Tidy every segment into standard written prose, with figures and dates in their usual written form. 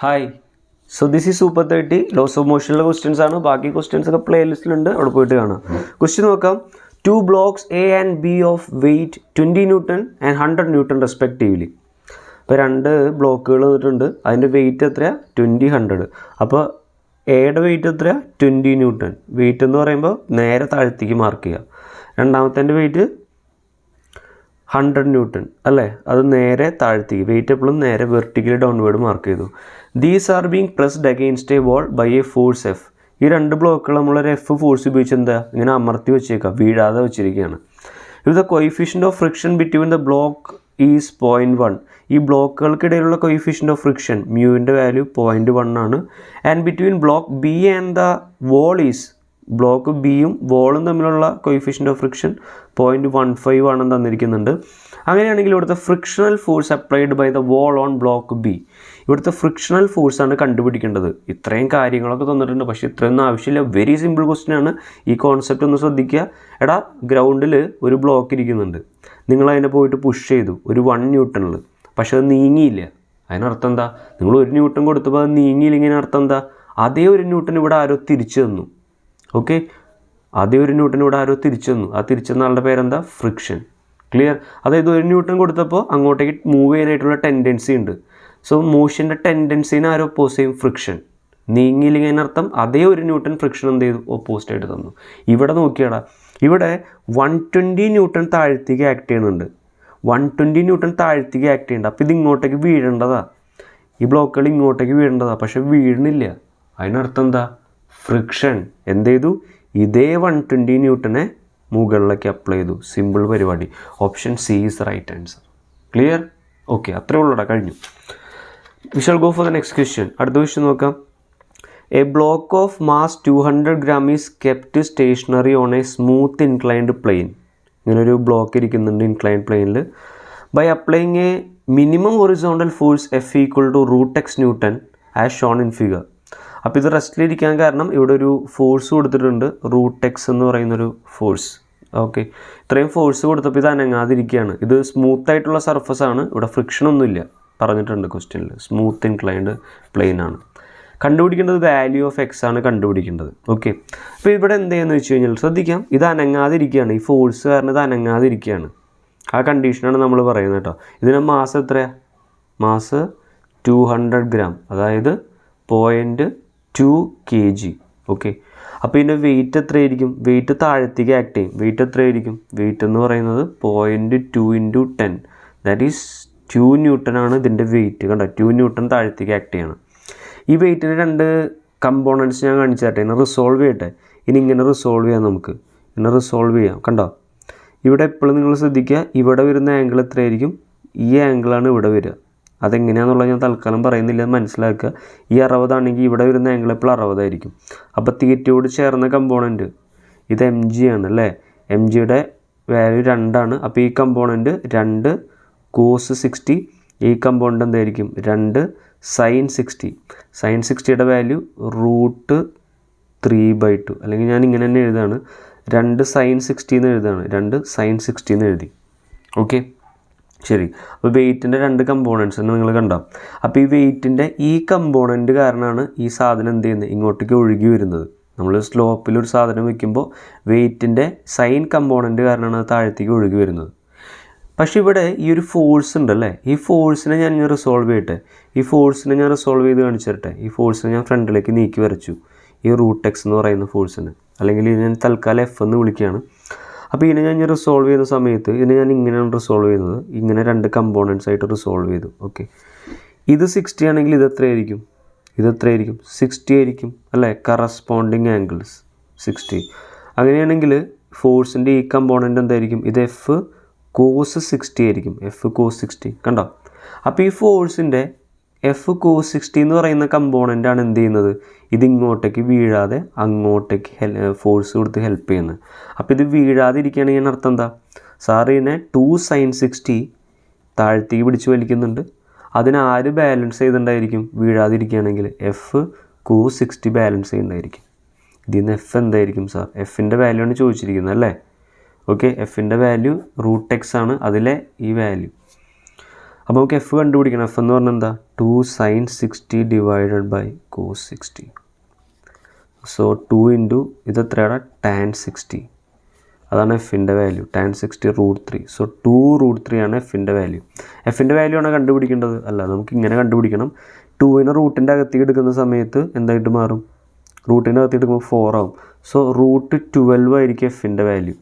Hi, so this is super 30 laws of മോഷനിലെ questions ആണ്. ബാക്കി ക്വസ്റ്റ്യൻസ് ഒക്കെ പ്ലേലിസ്റ്റിലുണ്ട്, അവിടെ പോയിട്ട് കാണാം. ക്വസ്റ്റ്യൻ നോക്കാം. 2 blocks A and B of weight 20 Newton and 100 Newton respectively. ഇപ്പോൾ 2 ബ്ലോക്കുകൾ തന്നിട്ടുണ്ട്, അതിൻ്റെ വെയിറ്റ് എത്രയാണ്? 20, 100. അപ്പോൾ എയുടെ വെയിറ്റ് എത്രയാണ്? 20 Newton. വെയിറ്റ് എന്ന് പറയുമ്പോൾ നേരെ താഴത്തേക്ക് മാർക്ക് ചെയ്യുക. രണ്ടാമത്തെ വെയിറ്റ് 100 Newton അല്ലേ, അത് നേരെ താഴത്തേക്ക്. വെയിറ്റ് എപ്പോഴും നേരെ വെർട്ടിക്കലി ഡൗൺവേർഡ് മാർക്ക് ചെയ്തു. These are being pressed against a wall by a force F. ഈ 2 ബ്ലോക്കുകൾ നമ്മളൊരു എഫ് ഫോഴ്സ് ഉപയോഗിച്ച് എന്താ ഇങ്ങനെ അമർത്തി വെച്ചേക്കാം, വീഴാതെ വെച്ചിരിക്കുകയാണ്. If the coefficient of friction between the block is 0.1. ഈ ബ്ലോക്കുകൾക്കിടയിലുള്ള കോയിഫിഷ്യൻ്റ് ഓഫ് ഫ്രിക്ഷൻ മ്യൂവിൻ്റെ വാല്യൂ 0.1 ആണ്. And between block B and the wall is, block ബിയും വോളും തമ്മിലുള്ള കോയിഫിഷ്യൻ്റ് ഓഫ് ഫ്രിക്ഷൻ 0.15 ആണെന്ന് തന്നിരിക്കുന്നുണ്ട്. അങ്ങനെയാണെങ്കിൽ ഇവിടുത്തെ frictional force applied by the wall on block B, ഇവിടുത്തെ ഫ്രിക്ഷണൽ ഫോഴ്സാണ് കണ്ടുപിടിക്കേണ്ടത്. ഇത്രയും കാര്യങ്ങളൊക്കെ തന്നിട്ടുണ്ട്, പക്ഷേ ഇത്രയൊന്നും ആവശ്യമില്ല. വെരി സിമ്പിൾ ക്വസ്റ്റ്യൻ ആണ്. ഈ കോൺസെപ്റ്റ് ഒന്ന് ശ്രദ്ധിക്കുക. എടാ, ഗ്രൗണ്ടിൽ ഒരു ബ്ലോക്ക് ഇരിക്കുന്നുണ്ട്, നിങ്ങളതിനെ പോയിട്ട് പുഷ് ചെയ്തു ഒരു 1 ന്യൂട്ടണിൽ, പക്ഷെ അത് നീങ്ങിയില്ല. അതിനർത്ഥം എന്താ? നിങ്ങൾ 1 ന്യൂട്ടൺ കൊടുത്തപ്പോൾ അത് നീങ്ങിയില്ലെങ്കിൽ അർത്ഥം എന്താ? അതേ 1 ന്യൂട്ടൺ ഇവിടെ ആരോ തിരിച്ചു തന്നു. ഓക്കെ, അതേ 1 ന്യൂട്ടൺ ഇവിടെ ആരോ തിരിച്ചു തന്നു. ആ തിരിച്ചു തന്ന ആളുടെ പേരെന്താ? ഫ്രിക്ഷൻ. ക്ലിയർ? അതായത് 1 ന്യൂട്ടൺ കൊടുത്തപ്പോൾ അങ്ങോട്ടേക്ക് മൂവ് ചെയ്യാനായിട്ടുള്ള ടെൻഡൻസി ഉണ്ട്. സോ മോഷൻ്റെ ടെൻഡൻസിന് ആരോ ഓപ്പോസ് ചെയ്യും? ഫ്രിക്ഷൻ. നീങ്ങിയില്ലെങ്കിൽ അതിനർത്ഥം അതേ 1 ന്യൂട്ടൺ ഫ്രിക്ഷൻ എന്ത് ചെയ്തു? ഓപ്പോസിറ്റായിട്ട് തന്നു. ഇവിടെ നോക്കിയാടാ, ഇവിടെ 120 ന്യൂട്ടൺ താഴത്തേക്ക് ആക്ട് ചെയ്യുന്നുണ്ട്. 120 ന്യൂട്ടൺ താഴത്തേക്ക് ആക്ട് ചെയ്യുന്നുണ്ട്. അപ്പോൾ ഇത് ഇങ്ങോട്ടേക്ക് വീഴേണ്ടതാ, ഈ ബ്ലോക്കുകൾ ഇങ്ങോട്ടേക്ക് വീഴേണ്ടതാ, പക്ഷെ വീഴുന്നില്ല. അതിനർത്ഥം എന്താ? ഫ്രിക്ഷൻ എന്ത് ചെയ്തു? ഇതേ 120 ന്യൂട്ടനെ മുകളിലേക്ക് അപ്ലൈ ചെയ്തു. സിമ്പിൾ പരിപാടി. Option C is right answer. Clear? Okay, അത്രേ ഉള്ളൂടാ, കഴിഞ്ഞു. We shall go for the next question. അടുത്ത ക്വസ്റ്റ്യൻ നോക്കാം. A block of mass 200 gram is kept stationary on a smooth inclined plane. ഇങ്ങനൊരു ബ്ലോക്ക് ഇരിക്കുന്നുണ്ട് inclined പ്ലെയിനിൽ. By applying a minimum horizontal force F equal to √x newton as shown in figure. അപ്പോൾ ഇത് റെസ്റ്റിലിരിക്കാൻ കാരണം ഇവിടെ ഒരു force കൊടുത്തിട്ടുണ്ട്, √x എന്ന് പറയുന്നൊരു ഫോഴ്സ്. ഓക്കെ, ഇത്രയും ഫോഴ്സ് കൊടുത്തപ്പോൾ ഇത് അനങ്ങാതിരിക്കുകയാണ്. ഇത് സ്മൂത്ത് ആയിട്ടുള്ള സർഫസ് ആണ്, ഇവിടെ ഫ്രിക്ഷൻ ഒന്നുമില്ല പറഞ്ഞിട്ടുണ്ട് ക്വസ്റ്റ്യനിൽ. സ്മൂത്ത് ഇൻക്ലൈൻഡ് പ്ലെയിൻ ആണ്. കണ്ടുപിടിക്കേണ്ടത് വാല്യൂ ഓഫ് എക്സ് ആണ് കണ്ടുപിടിക്കേണ്ടത്. ഓക്കെ, അപ്പോൾ ഇവിടെ എന്ത് ചെയ്യുന്നത് വെച്ച് കഴിഞ്ഞാൽ ശ്രദ്ധിക്കാം, ഇത് അനങ്ങാതിരിക്കുകയാണ്. ഈ ഫോഴ്സ് കാരണം ഇത് അനങ്ങാതിരിക്കുകയാണ്. ആ കണ്ടീഷനാണ് നമ്മൾ പറയുന്നത് കേട്ടോ. ഇതിന് മാസ് എത്രയാണ്? മാസ് 200 gram, അതായത് 0.2 kg. ഓക്കെ, അപ്പോൾ ഇതിൻ്റെ വെയിറ്റ് എത്രയായിരിക്കും? വെയിറ്റ് താഴത്തേക്ക് ആക്ട് ചെയ്യും. വെയിറ്റ് എത്രയായിരിക്കും? വെയിറ്റ് എന്ന് പറയുന്നത് 0.2 × 10, ദാറ്റ് ഈസ് 2 ന്യൂട്ടൺ ആണ് ഇതിൻ്റെ വെയിറ്റ്. കണ്ടോ, 2 ന്യൂട്ടൺ താഴത്തേക്ക് ആക്ട് ചെയ്യണം. ഈ വെയിറ്റിന് 2 കമ്പോണൻറ്റ്സ് ഞാൻ കാണിച്ചു തരട്ടെ. ഇങ്ങനെ റിസോൾവ് ചെയ്യട്ടെ. ഇനി ഇങ്ങനെ റിസോൾവ് ചെയ്യാം, നമുക്ക് ഇങ്ങനെ റിസോൾവ് ചെയ്യാം. കണ്ടോ, ഇവിടെ എപ്പോഴും നിങ്ങൾ ശ്രദ്ധിക്കുക, ഇവിടെ വരുന്ന ആംഗിൾ എത്രയായിരിക്കും? ഈ ആംഗിളാണ് ഇവിടെ വരിക. അതെങ്ങനെയാണെന്നുള്ളത് ഞാൻ തൽക്കാലം പറയുന്നില്ല, മനസ്സിലാക്കുക. ഈ 60 ആണെങ്കിൽ ഇവിടെ വരുന്ന ആംഗിൾ എപ്പോഴും 60 ആയിരിക്കും. അപ്പോൾ തീറ്റയോട് ചേർന്ന കമ്പോണൻറ്റ് ഇത് mg ആണ് അല്ലേ. mgയുടെ വാല്യൂ 2 ആണ്. അപ്പോൾ ഈ കമ്പോണൻറ്റ് 2 cos 60, ഈ കമ്പോണൻറ്റ് എന്തായിരിക്കും? 2 sin 60. sin 60യുടെ വാല്യൂ √3/2, അല്ലെങ്കിൽ ഞാൻ ഇങ്ങനെ തന്നെ എഴുതാണ്, 2 sin 60 എന്ന് എഴുതാണ്, 2 sin 60 എന്ന് എഴുതി. ഓക്കെ, ശരി. അപ്പോൾ വെയിറ്റിൻ്റെ 2 കമ്പോണൻറ്റ്സ് നിങ്ങൾ കണ്ടോ. അപ്പോൾ ഈ വെയിറ്റിൻ്റെ ഈ കമ്പോണൻറ്റ് കാരണമാണ് ഈ സാധനം എന്ത് ചെയ്യുന്നത്? ഇങ്ങോട്ടേക്ക് ഒഴുകി വരുന്നത്. നമ്മൾ സ്ലോപ്പിലൊരു സാധനം വയ്ക്കുമ്പോൾ വെയിറ്റിൻ്റെ സൈൻ കമ്പോണൻറ്റ് കാരണമാണ് അത് താഴത്തേക്ക് ഒഴുകി വരുന്നത്. പക്ഷേ ഇവിടെ ഈ ഒരു ഫോഴ്സ് ഉണ്ടല്ലേ, ഈ ഫോഴ്സിനെ ഞാൻ റിസോൾവ് ചെയ്യട്ടെ. ഈ ഫോഴ്സിനെ ഞാൻ റിസോൾവ് ചെയ്ത് കാണിച്ചു തരട്ടെ. ഈ ഫോഴ്സിനെ ഞാൻ ഫ്രണ്ടിലേക്ക് നീക്കി വരച്ചു, ഈ √x എന്ന് പറയുന്ന ഫോഴ്സിന്, അല്ലെങ്കിൽ ഞാൻ തൽക്കാലം എഫ് എന്ന് വിളിക്കുകയാണ്. അപ്പോൾ ഇതിനെ ഞാൻ റിസോൾവ് ചെയ്യുന്ന സമയത്ത് ഇതിനെ ഞാൻ ഇങ്ങനെയാണ് റിസോൾവ് ചെയ്യുന്നത്. ഇങ്ങനെ 2 കമ്പോണൻറ്റ്സ് ആയിട്ട് റിസോൾവ് ചെയ്തു. ഓക്കെ, ഇത് 60 ആണെങ്കിൽ ഇത് എത്രയായിരിക്കും? ഇത് എത്രയായിരിക്കും? 60 ആയിരിക്കും അല്ലേ. Corresponding angles 60. അങ്ങനെയാണെങ്കിൽ ഫോഴ്സിൻ്റെ ഈ കമ്പോണൻറ്റ് എന്തായിരിക്കും? ഇത് എഫ് cos 60 ആയിരിക്കും. എഫ് cos 60 കണ്ടോ. അപ്പോൾ ഈ ഫോഴ്സിൻ്റെ എഫ് cos 60 എന്ന് പറയുന്ന കമ്പോണൻ്റാണ് എന്ത് ചെയ്യുന്നത്? ഇതിങ്ങോട്ടേക്ക് വീഴാതെ അങ്ങോട്ടേക്ക് ഫോഴ്സ് കൊടുത്ത് ഹെൽപ്പ് ചെയ്യുന്നത്. അപ്പോൾ ഇത് വീഴാതിരിക്കുകയാണെങ്കിൽ അർത്ഥം എന്താ? സാറ് ഇതിനെ 2 sin 60 താഴത്തേക്ക് പിടിച്ച് വലിക്കുന്നുണ്ട്. അതിനാര് ബാലൻസ് ചെയ്തിട്ടുണ്ടായിരിക്കും? വീഴാതിരിക്കുകയാണെങ്കിൽ എഫ് cos 60 ബാലൻസ് ചെയ്യുന്നുണ്ടായിരിക്കും. ഇതിൽ നിന്ന് എഫ് എന്തായിരിക്കും സാർ? എഫിൻ്റെ വാല്യൂ ആണ് ചോദിച്ചിരിക്കുന്നത് അല്ലേ. ഓക്കെ, എഫിൻ്റെ വാല്യൂ √x ആണ്, അതിലെ ഈ വാല്യൂ. അപ്പോൾ നമുക്ക് എഫ് കണ്ടുപിടിക്കണം. എഫ് എന്ന് പറഞ്ഞാൽ എന്താ? 2 sin 60 divided by cos 60. So 2 into ഇത് എത്രയാണ്? tan 60. അതാണ് എഫിൻ്റെ വാല്യൂ. tan 60 √3. സോ 2√3 ആണ് എഫിൻ്റെ വാല്യൂ. എഫിൻ്റെ വാല്യൂ ആണ് കണ്ടുപിടിക്കേണ്ടത്. അല്ല, നമുക്ക് ഇങ്ങനെ കണ്ടുപിടിക്കണം. 2നെ റൂട്ടിൻ്റെ അകത്തേക്ക് എടുക്കുന്ന സമയത്ത് എന്തായിട്ട് മാറും? റൂട്ടിൻ്റെ അകത്തേക്ക് എടുക്കുമ്പോൾ 4 ആവും. സോ √12 ആയിരിക്കും എഫിൻ്റെ വാല്യൂ.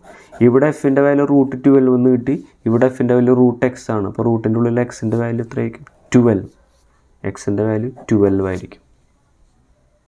ഇവിടെ എഫിൻ്റെ വാല്യൂ √12 എന്ന് കിട്ടി. ഇവിടെ എഫിൻ്റെ വാല്യൂ √x ആണ്. അപ്പോൾ റൂട്ടിൻ്റെ ഉള്ളിൽ എക്സിൻ്റെ വാല്യൂ എത്രയായിരിക്കും? 12. എക്സിൻ്റെ വാല്യൂ 12 ആയിരിക്കും.